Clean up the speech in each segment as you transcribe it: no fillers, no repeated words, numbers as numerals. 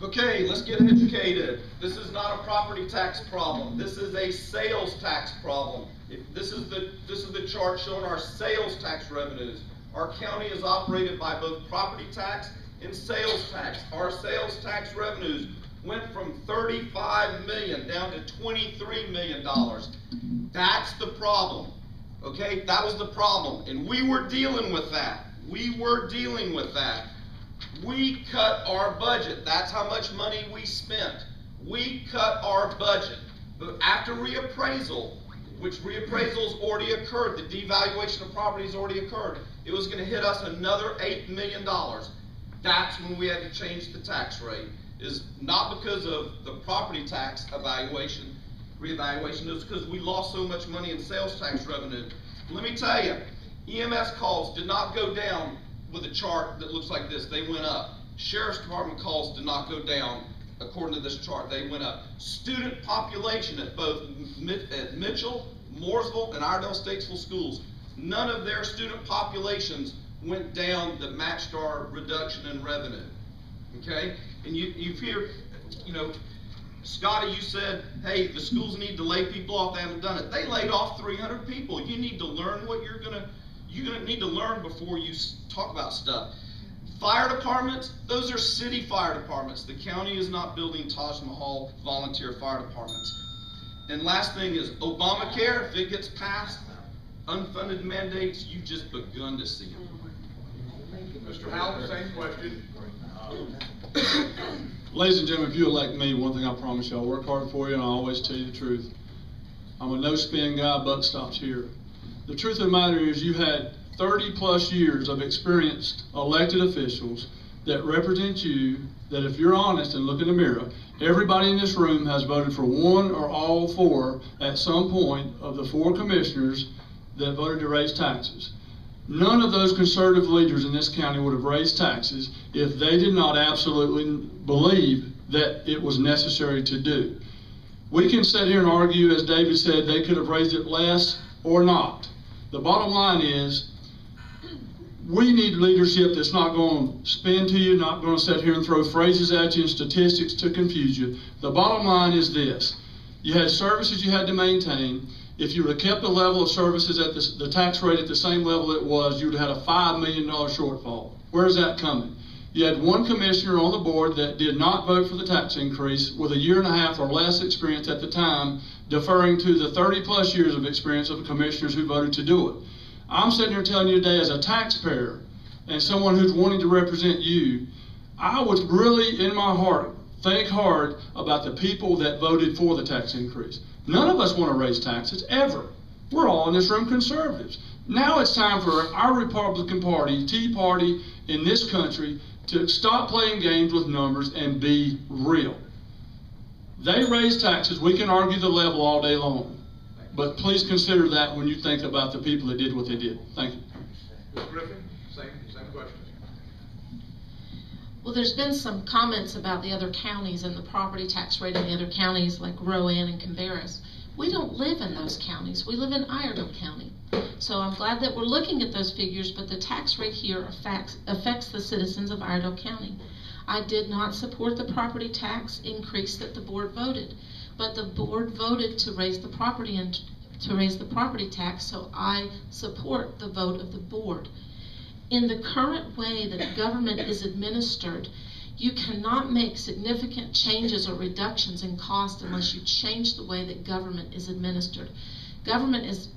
Okay, let's get educated. This is not a property tax problem. This is a sales tax problem. This is the chart showing our sales tax revenues. Our county is operated by both property tax and sales tax. Our sales tax revenues went from $35 million down to $23 million. That's the problem. Okay, that was the problem, and we were dealing with that. We cut our budget. That's how much money we spent. We cut our budget. But after reappraisal, which reappraisal's already occurred, the devaluation of properties already occurred, it was going to hit us another $8 million. That's when we had to change the tax rate. Is not because of the property tax reevaluation, it was because we lost so much money in sales tax revenue. Let me tell you, EMS calls did not go down with a chart that looks like this. They went up. Sheriff's Department calls did not go down according to this chart. They went up. Student population at both Mitchell, Mooresville, and Iredell Statesville schools, none of their student populations went down that matched our reduction in revenue. Okay? And you hear, you know, Scotty, you said, hey, the schools need to lay people off. They haven't done it. They laid off 300 people. You need to learn what you're gonna need to learn before you talk about stuff. Fire departments, those are city fire departments. The county is not building Taj Mahal volunteer fire departments. And last thing is Obamacare, if it gets passed, unfunded mandates, you've just begun to see them. Mr. Houpe, same question. Ladies and gentlemen, if you elect me, one thing I promise you, I'll work hard for you and I'll always tell you the truth. I'm a no-spin guy, buck stops here. The truth of the matter is you had 30 plus years of experienced elected officials that represent you, that if you're honest and look in the mirror, everybody in this room has voted for one or all four at some point of the four commissioners that voted to raise taxes. None of those conservative leaders in this county would have raised taxes if they did not absolutely believe that it was necessary to do. We can sit here and argue, as David said, they could have raised it less or not. The bottom line is, we need leadership that's not going to spin to you, not going to sit here and throw phrases at you and statistics to confuse you. The bottom line is this. You had services you had to maintain. If you would have kept the level of services at the tax rate at the same level it was, you would have had a $5 million shortfall. Where is that coming? You had one commissioner on the board that did not vote for the tax increase with a year and a half or less experience at the time, deferring to the 30 plus years of experience of the commissioners who voted to do it. I'm sitting here telling you today as a taxpayer and someone who's wanting to represent you, I would really in my heart think hard about the people that voted for the tax increase. None of us want to raise taxes, ever. We're all in this room conservatives. Now it's time for our Republican Party, Tea Party in this country to stop playing games with numbers and be real. They raise taxes. We can argue the level all day long. But please consider that when you think about the people that did what they did. Thank you. Ms. Griffith, same question. Well, there's been some comments about the other counties and the property tax rate in the other counties like Rowan and Cabarrus. We don't live in those counties. We live in Iredell County. So I'm glad that we're looking at those figures, but the tax rate here affects the citizens of Iredell County. I did not support the property tax increase that the board voted, but the board voted to raise the property tax, so I support the vote of the board. In the current way that government is administered, you cannot make significant changes or reductions in cost unless you change the way that government is administered. Government is,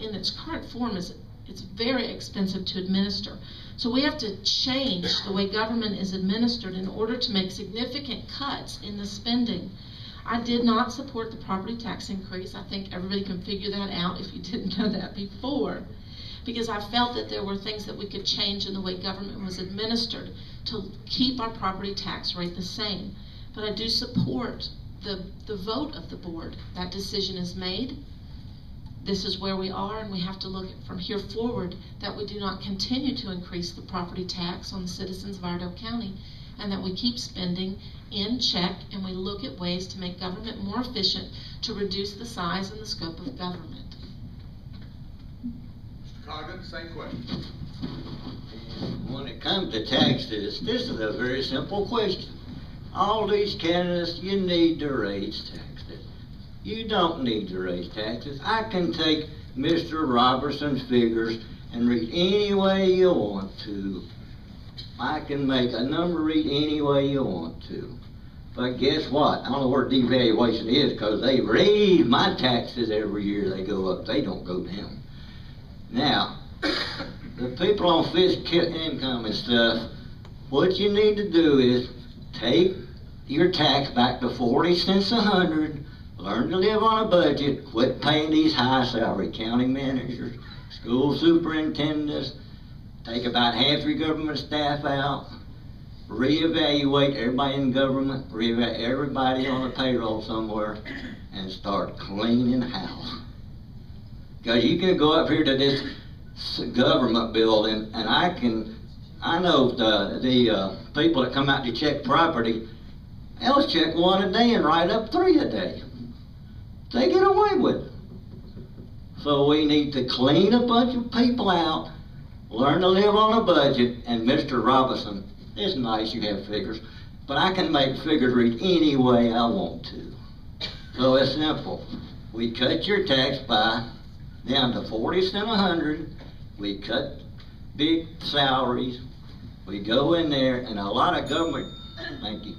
in its current form, it's very expensive to administer. So we have to change the way government is administered in order to make significant cuts in the spending. I did not support the property tax increase. I think everybody can figure that out if you didn't know that before, because I felt that there were things that we could change in the way government was administered to keep our property tax rate the same. But I do support the vote of the board. That decision is made. This is where we are, and we have to look from here forward that we do not continue to increase the property tax on the citizens of Iredell County, and that we keep spending in check, and we look at ways to make government more efficient to reduce the size and the scope of government. Mr. Coggins, same question. When it comes to taxes, this is a very simple question. all these candidates, you need to raise taxes. You don't need to raise taxes. I can take Mr. Robertson's figures and read any way you want to. I can make a number read any way you want to. But guess what? I don't know where devaluation is, because they raise my taxes every year. They go up. They don't go down. Now, the people on fixed income and stuff, what you need to do is take your tax back to 40 cents a hundred, learn to live on a budget, quit paying these high salary county managers, school superintendents, take about half your government staff out, reevaluate everybody in government, reevaluate everybody on the payroll somewhere, and start cleaning house. Because you can go up here to this government building, and I know the people that come out to check property, they'll check one a day and write up 3 a day. They get away with it. So we need to clean a bunch of people out, learn to live on a budget, and Mr. Robertson, it's nice you have figures, but I can make figures read any way I want to. So it's simple. We cut your tax down to 40 cents a hundred. We cut big salaries. We go in there, and a lot of government, thank you.